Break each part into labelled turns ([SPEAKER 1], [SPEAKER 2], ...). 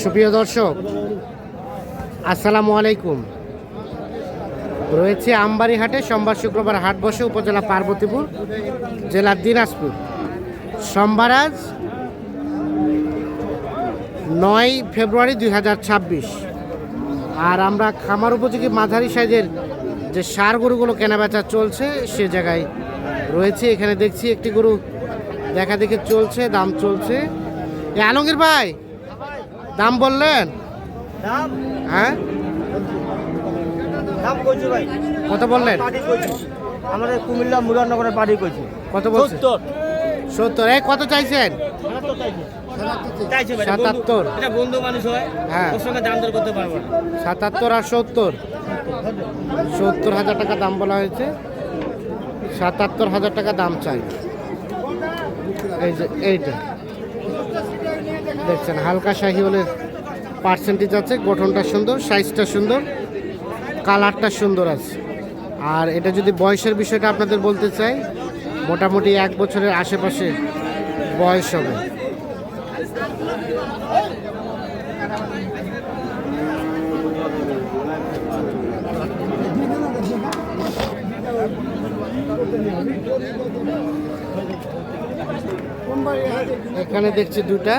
[SPEAKER 1] সুপ্রিয় দর্শক, আসসালামু আলাইকুম। রয়েছে আমবাড়ি হাটে। সোমবার শুক্রবার হাট বসে উপজেলা পার্বতীপুর, জেলা দিনাজপুর। সোমবার আজ 9 ফেব্রুয়ারি 2026। আর আমরা খামার উপযোগী মাঝারি সাইজের যে ষাঁড় গরুগুলো কেনাবেচা চলছে সে জায়গায় রয়েছে। এখানে দেখছি একটি গরু দেখা দেখে চলছে, দাম চলছে। আলমগীর ভাই, দাম বললেন? হ্যাঁ,
[SPEAKER 2] দাম কইছি ভাই।
[SPEAKER 1] কত বললেন?
[SPEAKER 2] আমাদের কুমিল্লা মুরানগরের বাড়ি কইছি।
[SPEAKER 1] কত বলছেন? 70। এই কত চাইছেন? 77।
[SPEAKER 2] এটা বন্ধু মানুষ হয়,
[SPEAKER 1] হ্যাঁ,
[SPEAKER 2] ওর সঙ্গে দাম দর করতে পারবো না।
[SPEAKER 1] 77 আর 70,000 টাকা দাম বলা হয়েছে। 77,000 টাকা দাম চাই। এই যে এইটা দেখছেন, হালকা শাহিওয়ালের পার্সেন্টেজ আছে, গঠনটা সুন্দর, সাইজটা সুন্দর, কালারটা সুন্দর আছে। আর এটা যদি বয়সের বিষয়টা আপনাদের বলতে চাই, মোটামুটি 1 বছরের আশেপাশে বয়স হবে। এখানে দেখছি দুটা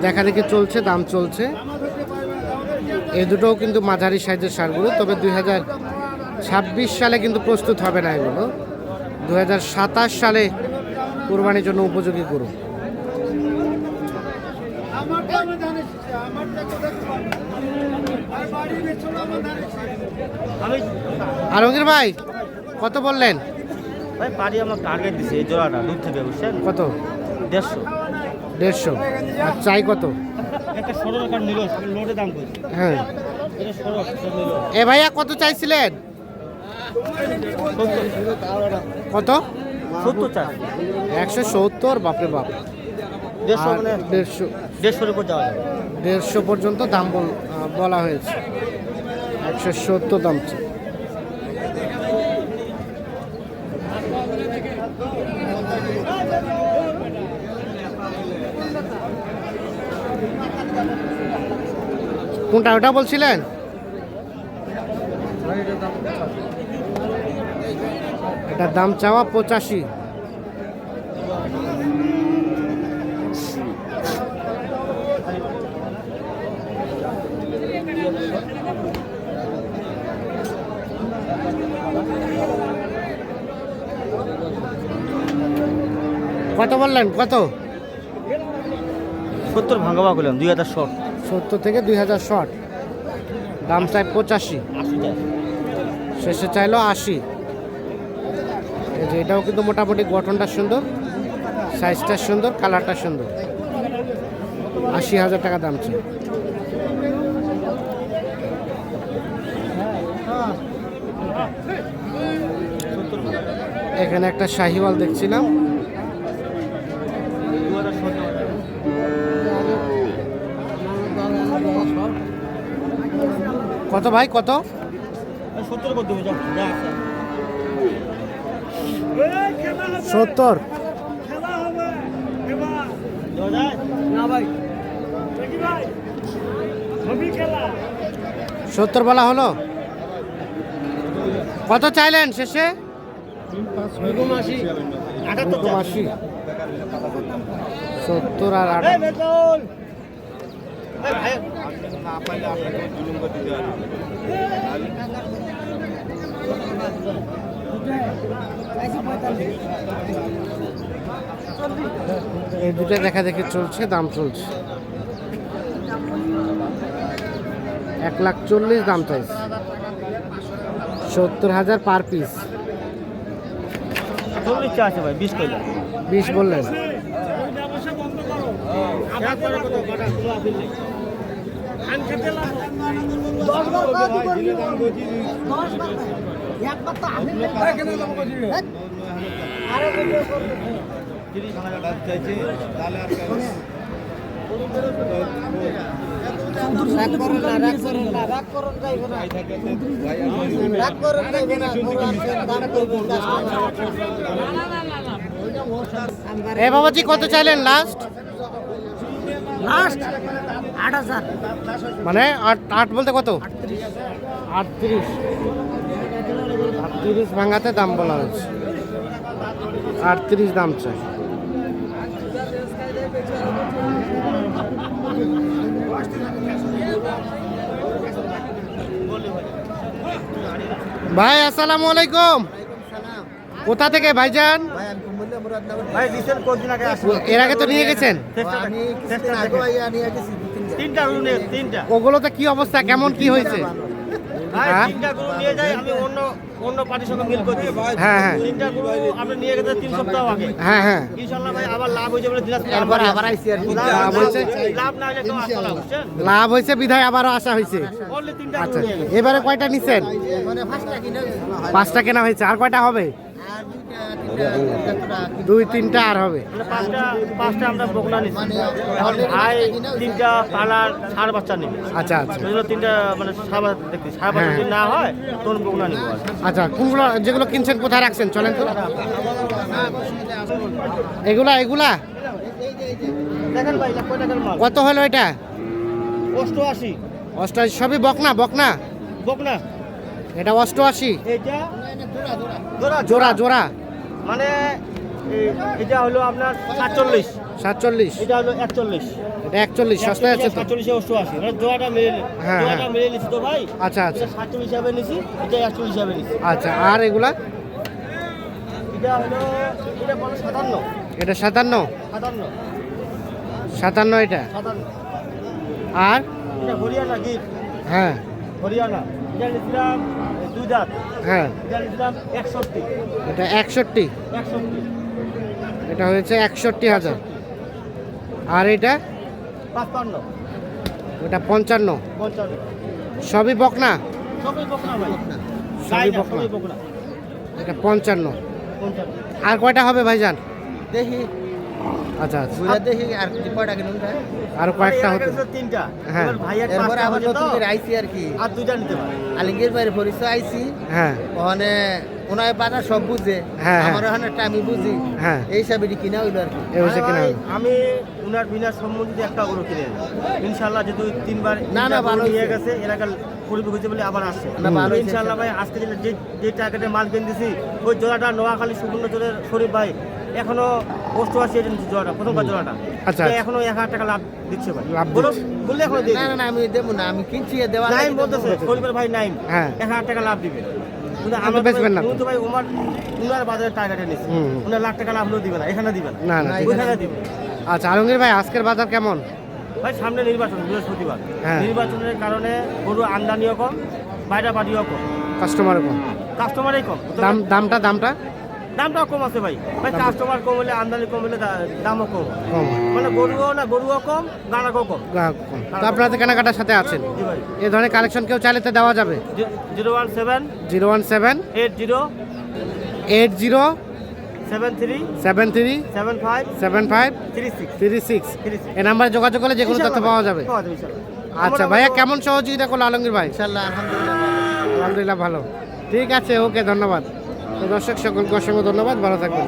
[SPEAKER 1] দেখা দেখি চলছে, দাম চলছে। এই দুটোও কিন্তু মাঝারি সাইজের ষাঁড়গুলো, তবে 2026 সালে কিন্তু প্রস্তুত হবে না এগুলো। 2027 সালে কোরবানির জন্য উপযোগী গরু। আলমগীর ভাই, কত বললেন?
[SPEAKER 2] ভাই বাড়ি আমার টার্গেট দিছে এই জোড়াটা দূর থেকে, বুঝছেন?
[SPEAKER 1] কত?
[SPEAKER 2] 150।
[SPEAKER 1] আর চাই কত?
[SPEAKER 2] একটা সরো কার নিল, লোডে দাম কইছি।
[SPEAKER 1] হ্যাঁ,
[SPEAKER 2] এটা সরো নিল।
[SPEAKER 1] এ ভাইয়া কত চাইছিলেন? কত?
[SPEAKER 2] 70 চাই।
[SPEAKER 1] 170। বাপরে বাপ।
[SPEAKER 2] 150 মানে
[SPEAKER 1] 150
[SPEAKER 2] উপর যাওয়া যাবে।
[SPEAKER 1] 150 পর্যন্ত দাম বলা হয়েছে। 170 দাম চাই। কোনটা ওটা বলছিলেন? এটার দাম চাওয়া 85। কত বললেন? কত?
[SPEAKER 2] 70 ভাঙাবা করলাম, 2000 শর্ট।
[SPEAKER 1] 70 থেকে 2000 শর্ট। দাম চাই 85।
[SPEAKER 2] 80 টাকা
[SPEAKER 1] শেষে চাইলো 80। এই যে এটাও কিন্তু মোটামুটি গঠনটা সুন্দর, সাইজটা সুন্দর, কালারটা সুন্দর। 80,000 টাকা দাম চাই। এখানে একটা শাহিওয়াল দেখছিলাম। কত ভাই, কত? 70।
[SPEAKER 2] না ভাই,
[SPEAKER 1] 70 বলা হলো। কত চাইলেন শেষে? 80। 70 আর 8। এই দুটো দেখা দেখে চলছে, দাম চলছে। 1,40,000 দাম চাইছে। 70,000 পার পিস।
[SPEAKER 2] 40 চা আছে ভাই, 20 কইলা।
[SPEAKER 1] 20 বললেন? এ বাবাজি কত চাইলেন লাস্ট?
[SPEAKER 3] লাস্ট 8,000
[SPEAKER 1] মানে আট বলতে কত? 38 38 ভাঙাতে দাম বলা হয়েছে, 38 দাম চাই। ভাই আসসালামু আলাইকুম, কোথা থেকে ভাইজান?
[SPEAKER 2] ভাই রিসেন্ট কোনদিন আগে আসলো?
[SPEAKER 1] এর আগে তো নিয়ে গেছেন,
[SPEAKER 2] তিনটা গরু নিয়ে তিনটা।
[SPEAKER 1] ওগুলোতে কি অবস্থা, কেমন কি হয়েছে?
[SPEAKER 2] ভাই
[SPEAKER 1] হ্যাঁ?
[SPEAKER 2] তিনটা গরু নিয়ে যাই আমি অন্য পার্টির সঙ্গে মিল করছি।
[SPEAKER 1] হ্যাঁ হ্যাঁ
[SPEAKER 2] তিনটা গরু আপনি নিয়ে গেছেন 3 সপ্তাহ আগে।
[SPEAKER 1] হ্যাঁ হ্যাঁ
[SPEAKER 2] ইনশাআল্লাহ ভাই আবার লাভ হয়েছে বলে দিনাজপুর
[SPEAKER 3] আবার আইছি আর কি।
[SPEAKER 1] লাভ হয়েছে?
[SPEAKER 2] লাভ না হলে কেউ আসতো না, বুঝছেন?
[SPEAKER 1] লাভ হয়েছে বিধায় আবারও আসা হয়েছে।
[SPEAKER 2] অনলি তিনটা
[SPEAKER 1] আচ্ছা,
[SPEAKER 2] গরু নিয়ে গেছে।
[SPEAKER 1] এবারে কয়টা নিছেন?
[SPEAKER 3] মানে 5টা কিনে
[SPEAKER 1] 5টা কেনা হয়েছে, আর কয়টা হবে?
[SPEAKER 3] আর 2টা
[SPEAKER 1] 2-3টা আর হবে।
[SPEAKER 2] মানে পাঁচটা আমরা বকনা নিচ্ছি। এখন ভাই তিনটা পালার ষাঁড় বাচ্চা নেবে।
[SPEAKER 1] আচ্ছা আচ্ছা
[SPEAKER 2] ওই জন্য তিনটা মানে ষাঁড় বাচ্চা দেখছি। ষাঁড় বাচ্চা
[SPEAKER 1] হ্যাঁ।
[SPEAKER 2] যদি না হয় তখন বকনা নিবো আর।
[SPEAKER 1] আচ্ছা, কোনগুলো যেগুলো কিনছেন কোথায় রাখছেন চলেন তো? এগুলা
[SPEAKER 2] দেখেন ভাই এটা কয় টাকার মাল?
[SPEAKER 1] কত হলো এটা?
[SPEAKER 2] 88
[SPEAKER 1] 88 সবই বকনা বকনা?
[SPEAKER 2] বকনা।
[SPEAKER 1] এটা 88
[SPEAKER 2] এইটা জোড়া
[SPEAKER 1] জোড়া জোড়া
[SPEAKER 2] মানে এটা হলো আপনার 47,
[SPEAKER 1] 47,
[SPEAKER 2] এটা হলো 41।
[SPEAKER 1] এটা 41 সস্তায় আছে তো?
[SPEAKER 2] 47 88 মানে জোড়াটা
[SPEAKER 1] হ্যাঁ,
[SPEAKER 2] জোড়াটা মিলে নিছি তো ভাই।
[SPEAKER 1] আচ্ছা আচ্ছা
[SPEAKER 2] এটা 47 হিসাবে নিছি, এটা 41 হিসাবে নিছি।
[SPEAKER 1] আচ্ছা, আর এগুলা?
[SPEAKER 2] এটা হলো এটা বলো 57
[SPEAKER 1] এটা 57
[SPEAKER 2] 57
[SPEAKER 1] 57 এটা।
[SPEAKER 2] 57
[SPEAKER 1] আর
[SPEAKER 2] এটা হরিয়ানা গির
[SPEAKER 1] হ্যাঁ
[SPEAKER 2] হরিয়ানা। এটা নিছিলাম 2 দাঁত,
[SPEAKER 1] হ্যাঁ
[SPEAKER 2] এটা নিছিলাম 61
[SPEAKER 1] এটা 61,
[SPEAKER 2] 61
[SPEAKER 1] এটা হয়েছে 61,000। আর এটা
[SPEAKER 2] 55
[SPEAKER 1] ওটা 55,
[SPEAKER 2] 55
[SPEAKER 1] সবই বকনা?
[SPEAKER 2] সবই বকনা ভাই,
[SPEAKER 1] সবই
[SPEAKER 2] গাই না,
[SPEAKER 1] বকনা।
[SPEAKER 2] সবই বকনা।
[SPEAKER 1] এটা 55।
[SPEAKER 2] 55
[SPEAKER 1] আর কয়টা হবে ভাইজান?
[SPEAKER 3] দেখি
[SPEAKER 1] আচ্ছা আচ্ছা,
[SPEAKER 3] ঘুরে দেখি আর কয়টা কিনুন ভাই।
[SPEAKER 1] আর কয়েকটা
[SPEAKER 2] এর
[SPEAKER 1] হতে
[SPEAKER 2] আগে ছিল তিনটা,
[SPEAKER 1] হ্যাঁ।
[SPEAKER 2] এবার ভাইয়ের
[SPEAKER 3] এরপরে
[SPEAKER 2] পাঁচটা
[SPEAKER 3] আবার
[SPEAKER 2] হয়েছে
[SPEAKER 3] নতুন
[SPEAKER 2] তো,
[SPEAKER 3] করে আইছি আর কি।
[SPEAKER 2] আর দুইটা নিতে পারে।
[SPEAKER 3] আলিঙ্গের বাইরে পরিচয় আইছি,
[SPEAKER 1] হ্যাঁ
[SPEAKER 3] ওখানে ওনায় বাজার সব বুঝে,
[SPEAKER 1] হ্যাঁ, হ্যাঁ।
[SPEAKER 3] আমার ওখানে একটা আমি বুঝি,
[SPEAKER 1] হ্যাঁ
[SPEAKER 3] এই হিসাবে কিনা হইলো আর কি।
[SPEAKER 1] এই হচ্ছে কিনা
[SPEAKER 2] ভাই,
[SPEAKER 1] হলো।
[SPEAKER 2] আমি উনার বিনার সম্বন্ধে একটা গরু কিনে নেব। ইনশাআল্লাহ যেহেতু তিনবার
[SPEAKER 3] না,
[SPEAKER 2] তিনটা
[SPEAKER 3] ভালো
[SPEAKER 2] গরু নিয়ে
[SPEAKER 3] হয়েছে।
[SPEAKER 2] গেছে, এলাকার পরিবেশ হয়েছে বলে আবার আসছে।
[SPEAKER 3] না, ভালো হয়েছে।
[SPEAKER 2] ইনশাআল্লাহ ভাই আজকে যে টার্গেটে মাল কিনতেছি ওই জোড়াটা নোয়াখালী সুবর্ণ চোরের শরীফ ভাই এখনো 88 এর নিচে জোড়াটা, প্রথমবার জোড়াটা।
[SPEAKER 1] আচ্ছা,
[SPEAKER 2] এটা এখনো 1000 টাকা লাভ দিচ্ছে ভাই।
[SPEAKER 1] লাভ
[SPEAKER 2] বলো
[SPEAKER 1] দিচ্ছে।
[SPEAKER 2] বললে এখনো দিয়ে
[SPEAKER 3] না না না, আমি দেবো না, আমি কিনছি দেওয়া
[SPEAKER 2] নাইম বলতেছে শরীফের ভাই নাইম
[SPEAKER 1] হ্যাঁ।
[SPEAKER 2] 1000 টাকা লাভ দিবে। কিন্তু
[SPEAKER 1] আপনি
[SPEAKER 2] আমরা
[SPEAKER 1] বেচবেন না তো?
[SPEAKER 2] উনি তো ভাই উনার বাজারে টার্গেটে নিচ্ছে।
[SPEAKER 1] হুম।
[SPEAKER 2] উনার লাখ টাকা লাভ হলেও দিবে না, এখানে দিবে না,
[SPEAKER 1] না না ঠিক আছে।
[SPEAKER 2] ওইখানে দিবে।
[SPEAKER 1] আচ্ছা আলমগীর ভাই, আজকের বাজার কেমন?
[SPEAKER 2] ভাই সামনে নির্বাচন বৃহস্পতিবার,
[SPEAKER 1] হ্যাঁ।
[SPEAKER 2] নির্বাচনের কারণে গরু আমদানিও কম, বাইরে বাড়িও কম,
[SPEAKER 1] কাস্টমার কম,
[SPEAKER 2] কাস্টমারই কম। তো
[SPEAKER 1] দামটা
[SPEAKER 2] দামটাও কম আছে ভাই। ভাই কাস্টমার কম হলে আমদানি কম হলে দামও কম হয়।
[SPEAKER 1] কম,
[SPEAKER 2] মানে গরুও কম, গানাকও কম।
[SPEAKER 1] গ্রাহক কম। তো আপনারা তো কেনাকাটার সাথে আছেন,
[SPEAKER 2] জি ভাই।
[SPEAKER 1] এই ধরনের কালেকশন কেউ চাইলে তো দেওয়া যাবে?
[SPEAKER 2] 017
[SPEAKER 1] 017
[SPEAKER 2] 80
[SPEAKER 1] 80
[SPEAKER 2] 73
[SPEAKER 1] 73
[SPEAKER 2] 75
[SPEAKER 1] 75
[SPEAKER 2] 36
[SPEAKER 1] 36
[SPEAKER 2] 36
[SPEAKER 1] এই নাম্বারে যোগাযোগ করলে যে কোনো তথ্য পাওয়া যাবে।
[SPEAKER 2] পাওয়া যাবে ইনশাআল্লাহ।
[SPEAKER 1] আচ্ছা ভাইয়া, কেমন সহযোগিতা করলো আলমগীর ভাই?
[SPEAKER 3] ইনশাআল্লাহ আলহামদুলিল্লাহ ভালো।
[SPEAKER 1] আলহামদুলিল্লাহ ভালো, ঠিক আছে, ওকে ধন্যবাদ। তো দর্শক সকলকে অসংখ্য ধন্যবাদ, ভালো থাকবেন।